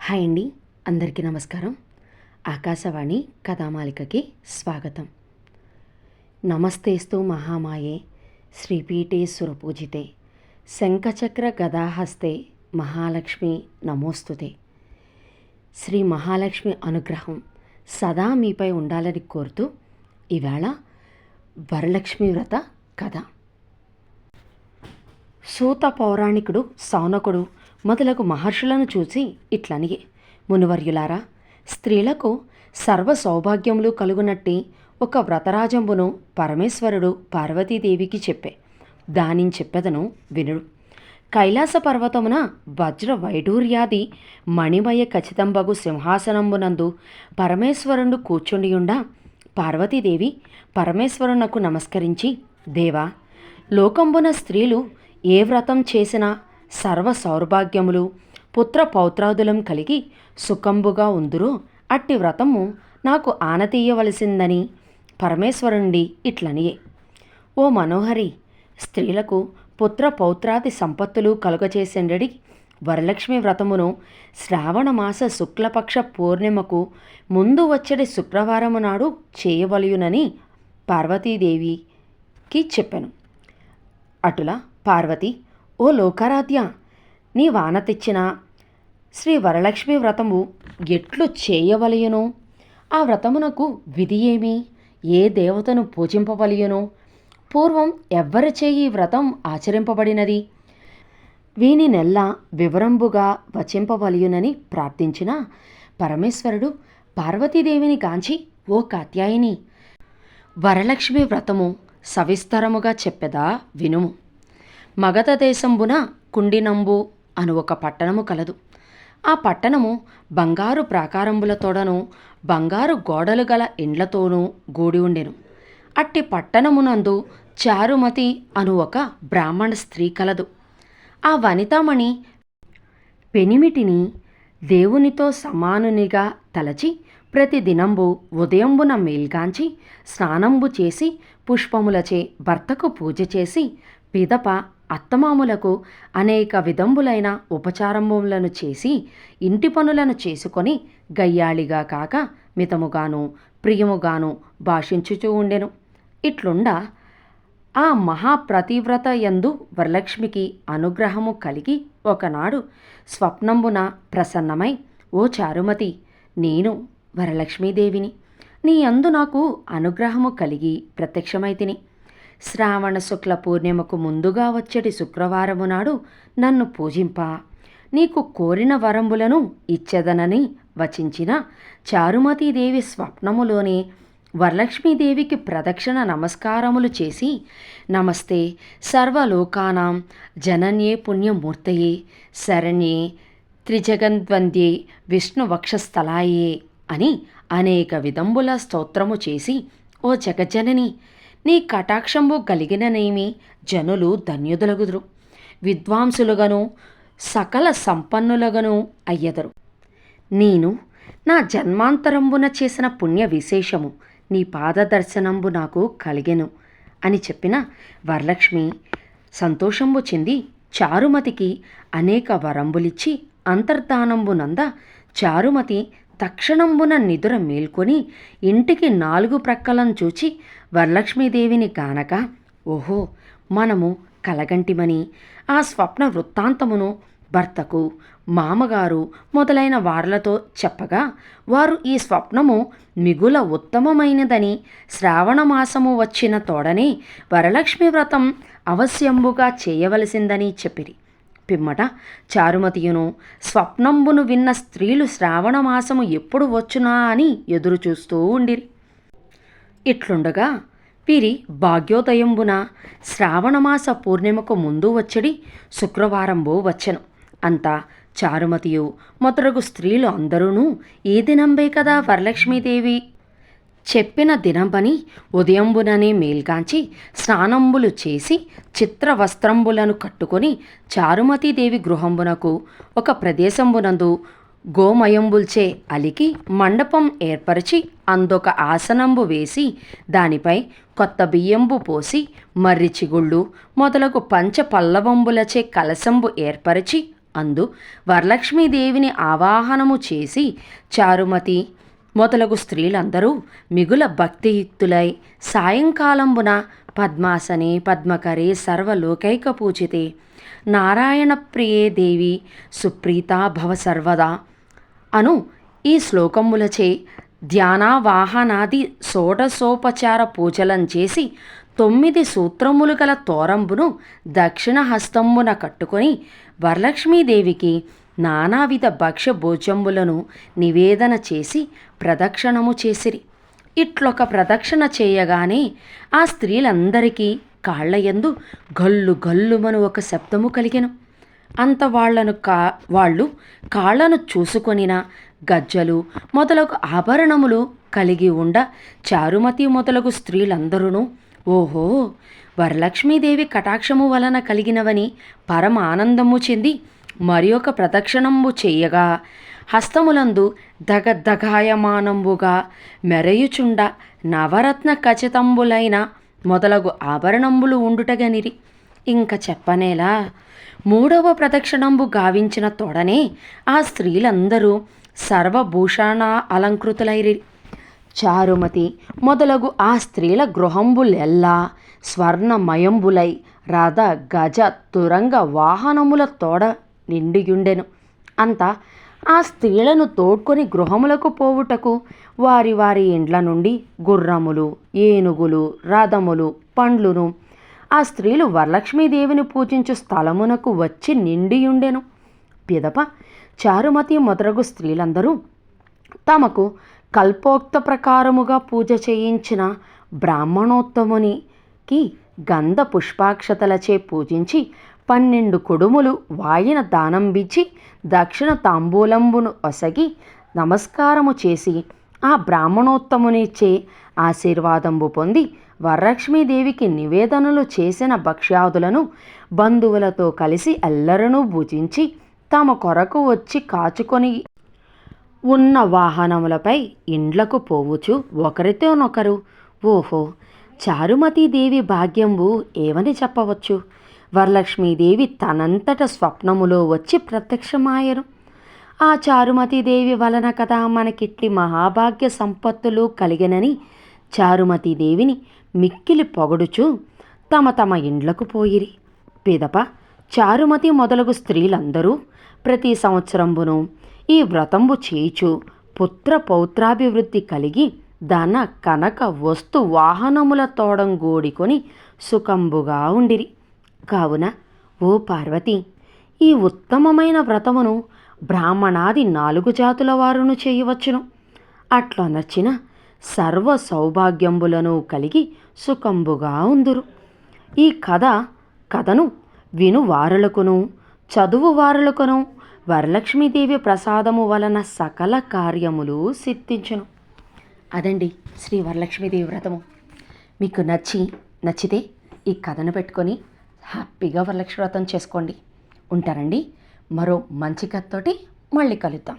Hi అండి, అందరికీ నమస్కారం. ఆకాశవాణి కథామాలికకి స్వాగతం. నమస్తేస్తు మహామాయే శ్రీపీఠే సురపూజితే శంఖచక్ర గదాహస్తే మహాలక్ష్మి నమోస్తుతే. శ్రీ మహాలక్ష్మి అనుగ్రహం సదా మీపై ఉండాలని కోరుతూ ఈవేళ వరలక్ష్మి వ్రత కథ. సూత పౌరాణికుడు సౌనకుడు మొదలగు మహర్షులను చూసి ఇట్లనియే, మునివర్యులారా, స్త్రీలకు సర్వ సౌభాగ్యములు కలుగునట్టి ఒక వ్రతరాజంబును పరమేశ్వరుడు పార్వతీదేవికి చెప్పే. దానిని చెప్పెదను వినుడు. కైలాస పర్వతమున వజ్ర వైడూర్యాది మణిమయ ఖచ్చితంబగు సింహాసనంబునందు పరమేశ్వరుడు కూర్చుండియుండా పార్వతీదేవి పరమేశ్వరునకు నమస్కరించి, దేవా, లోకంబున స్త్రీలు ఏ వ్రతం చేసినా సర్వ సౌభాగ్యములు పుత్ర పౌత్రాదులం కలిగి సుఖంబుగా ఉందురో అట్టి వ్రతము నాకు ఆనతీయవలసిందని పరమేశ్వరుండి ఇట్లనియే. ఓ మనోహరి, స్త్రీలకు పుత్ర పౌత్రాది సంపత్తులు కలుగచేసెండడి వరలక్ష్మి వ్రతమును శ్రావణమాస శుక్లపక్ష పూర్ణిమకు ముందు వచ్చడి శుక్రవారము నాడు చేయవలయునని పార్వతీదేవికి చెప్పెను. అటులా పార్వతి, ఓ లోకారాధ్య, నీ వాన తెచ్చిన శ్రీ వరలక్ష్మి వ్రతము ఎట్లు చేయవలయునో, ఆ వ్రతమునకు విధి ఏమి, ఏ దేవతను పూజింపవలయునో, పూర్వం ఎవ్వరి చేయి వ్రతం ఆచరింపబడినది, వీనినెల్లా వివరంబుగా వచింపవలయునని ప్రార్థించిన పరమేశ్వరుడు పార్వతీదేవిని గాంచి, ఓ కాత్యాయిని, వరలక్ష్మి వ్రతము సవిస్తరముగా చెప్పెదా వినుము. మగధ దేశంబున కుండినంబు అను ఒక పట్టణము కలదు. ఆ పట్టణము బంగారు ప్రాకారంబులతోడను బంగారు గోడలు గల ఇండ్లతోనూ గూడి ఉండెను. అట్టి పట్టణమునందు చారుమతి అను ఒక బ్రాహ్మణ స్త్రీ కలదు. ఆ వనితామణి పెనిమిటిని దేవునితో సమానునిగా తలచి ప్రతిదినంబు ఉదయంబున మేల్గాంచి స్నానంబు చేసి పుష్పములచే భర్తకు పూజ చేసి పిదప అత్తమాములకు అనేక విధంబులైన ఉపచారములను చేసి ఇంటి పనులను చేసుకొని గయ్యాళిగా కాక మితముగాను ప్రియముగాను భాషించుచూ ఉండెను. ఇట్లుండా ఆ మహాప్రతివ్రత యందు వరలక్ష్మికి అనుగ్రహము కలిగి ఒకనాడు స్వప్నంబున ప్రసన్నమై, ఓ చారుమతి, నేను వరలక్ష్మీదేవిని, నీ యందు నాకు అనుగ్రహము కలిగి ప్రత్యక్షమైతిని. శ్రావణ శుక్ల పూర్ణిమకు ముందుగా వచ్చేటి శుక్రవారము నాడు నన్ను పూజింప, నీకు కోరిన వరంబులను ఇచ్చెదనని వచించిన చారుమతీదేవి స్వప్నములోనే వరలక్ష్మీదేవికి ప్రదక్షిణ నమస్కారములు చేసి, నమస్తే సర్వలోకానాం జనన్యే పుణ్యమూర్తయే శరణ్యే త్రిజగద్వంద్యే విష్ణువక్షస్థలాయే అని అనేక విధంబుల స్తోత్రము చేసి, ఓ జగజ్జనని, నీ కటాక్షంబు కలిగిననేమి జనులు ధన్యుదులగుదురు, విద్వాంసులుగను సకల సంపన్నులుగను అయ్యెదరు. నేను నా జన్మాంతరంబున చేసిన పుణ్య విశేషము నీ పాదదర్శనంబు నాకు కలిగెను అని చెప్పిన వరలక్ష్మి సంతోషంబు చెంది చారుమతికి అనేక వరంబులిచ్చి అంతర్ధానంబునంద చారుమతి తక్షణంబున నిదుర మేల్కొని ఇంటికి 4 ప్రక్కలను చూచి వరలక్ష్మీదేవిని కానక, ఓహో, మనము కలగంటిమని ఆ స్వప్న వృత్తాంతమును భర్తకు మామగారు మొదలైన వార్లతో చెప్పగా, వారు ఈ స్వప్నము మిగుల ఉత్తమమైనదని శ్రావణమాసము వచ్చిన తోడనే వరలక్ష్మి వ్రతం అవశ్యంబుగా చేయవలసిందని చెప్పిరి. పిమ్మట చారుమతియును స్వప్నంబును విన్న స్త్రీలు శ్రావణమాసము ఎప్పుడు వచ్చునా అని ఎదురుచూస్తూ ఉండిరి. ఇట్లుండగా వీరి భాగ్యోదయంబున శ్రావణమాస పూర్ణిమకు ముందు వచ్చడి శుక్రవారంబు వచ్చెను. అంతా చారుమతియు మొదలగు స్త్రీలు అందరూనూ ఈ దినంబే కదా వరలక్ష్మీదేవి చెప్పిన దినంబని ఉదయంబుననే మేల్గాంచి స్నానంబులు చేసి చిత్రవస్త్రంబులను కట్టుకొని చారుమతీదేవి గృహంబునకు ఒక ప్రదేశంబునందు గోమయంబుల్చే అలికి మండపం ఏర్పరిచి అందొక ఆసనంబు వేసి దానిపై కొత్త బియ్యంబు పోసి మర్రి చిగుళ్ళు మొదలగు పంచ పల్లవంబులచే కలశంబు ఏర్పరిచి అందు వరలక్ష్మీదేవిని ఆవాహనము చేసి చారుమతి మొదలగు స్త్రీలందరూ మిగుల భక్తియుక్తులై సాయంకాలంబున పద్మాసనే పద్మకరే సర్వలోకైక పూజితే నారాయణ ప్రియే దేవి సుప్రీతా భవ సర్వదా అను ఈ శ్లోకములచే ధ్యానావాహనాది షోడశోపచార పూజలను చేసి 9 సూత్రములు గల తోరంబును దక్షిణ హస్తంబున కట్టుకొని వరలక్ష్మీదేవికి నానావిధ భక్ష్య భోజంబులను నివేదన చేసి ప్రదక్షిణము చేసిరి. ఇట్లొక ప్రదక్షిణ చేయగానే ఆ స్త్రీలందరికీ కాళ్లయందు గల్లు గల్లుమను ఒక శబ్దము కలిగెను. అంత వాళ్ళు కాళ్లను చూసుకొనిన గజ్జలు మొదలగు ఆభరణములు కలిగి ఉండ చారుమతి మొదలగు స్త్రీలందరూ ఓహో వరలక్ష్మీదేవి కటాక్షము వలన కలిగినవని పరమ ఆనందము చెంది మరి ఒక ప్రదక్షిణము చేయగా హస్తములందు దగదగాయమానంబుగా మెరయుచుండ నవరత్న ఖచ్చితంబులైన మొదలగు ఆభరణంబులు ఉండుటగనిరి. ఇంక చెప్పనేలా 3వ ప్రదక్షిణంబు గావించిన తొడనే ఆ స్త్రీలందరూ సర్వభూషణ అలంకృతులైరి. చారుమతి మొదలగు ఆ స్త్రీల గృహంబులెల్లా స్వర్ణమయంబులై రథ గజ తురంగ వాహనముల తోడ నిండియుండెను. అంతా ఆ స్త్రీలను తోడ్కొని గృహములకు పోవుటకు వారి వారి ఇండ్ల నుండి గుర్రములు, ఏనుగులు, రథములు, పండ్లును ఆ స్త్రీలు వరలక్ష్మీదేవిని పూజించు స్థలమునకు వచ్చి నిండియుండెను. పిదప చారుమతి మొదలగు స్త్రీలందరూ తమకు కల్పోక్త ప్రకారముగా పూజ చేయించిన బ్రాహ్మణోత్తమునికి గంధ పుష్పాక్షతలచే పూజించి 12 కుడుములు వాయిన దానంబిచ్చి దక్షిణ తాంబూలంబును ఒసగి నమస్కారము చేసి ఆ బ్రాహ్మణోత్తమునిచే ఆశీర్వాదంబు పొంది వరలక్ష్మీదేవికి నివేదనలు చేసిన భక్ష్యాదులను బంధువులతో కలిసి ఎల్లరనూ భుజించి తమ కొరకు వచ్చి కాచుకొని ఉన్న వాహనములపై ఇండ్లకు పోవుచు ఒకరితోనొకరు ఓహో చారుమతీదేవి భాగ్యంబు ఏమని చెప్పవచ్చు. వరలక్ష్మీదేవి తనంతట స్వప్నములో వచ్చి ప్రత్యక్షమాయను. ఆ చారుమతీదేవి వలన కదా మనకిట్లి మహాభాగ్య సంపత్తులు కలిగినని చారుమతీదేవిని మిక్కిలి పొగడుచు తమ తమ ఇండ్లకు పోయిరి. పిదప చారుమతి మొదలగు స్త్రీలందరూ ప్రతి సంవత్సరంబును ఈ వ్రతంబు చేయిచు పుత్ర పౌత్రాభివృద్ధి కలిగి ధన కనక వస్తు వాహనముల తోడంగూడికొని సుఖంబుగా ఉండిరి. కావున ఓ పార్వతి, ఈ ఉత్తమమైన వ్రతమును బ్రాహ్మణాది 4 జాతుల వారును చేయవచ్చును. అట్లా నచ్చిన సర్వ సౌభాగ్యంబులను కలిగి సుఖంబుగా ఉందురు. ఈ కథను విను వారులకును చదువు వారులకును వరలక్ష్మీదేవి ప్రసాదము వలన సకల కార్యములు సిద్ధించును. అదండి శ్రీ వరలక్ష్మీదేవి వ్రతము. మీకు నచ్చితే ఈ కథను పెట్టుకొని హ్యాపీగా వరలక్ష్మి వ్రతం చేసుకోండి. ఉంటారండి. మరో మంచి కథతోటి మళ్ళీ కలుద్దాం.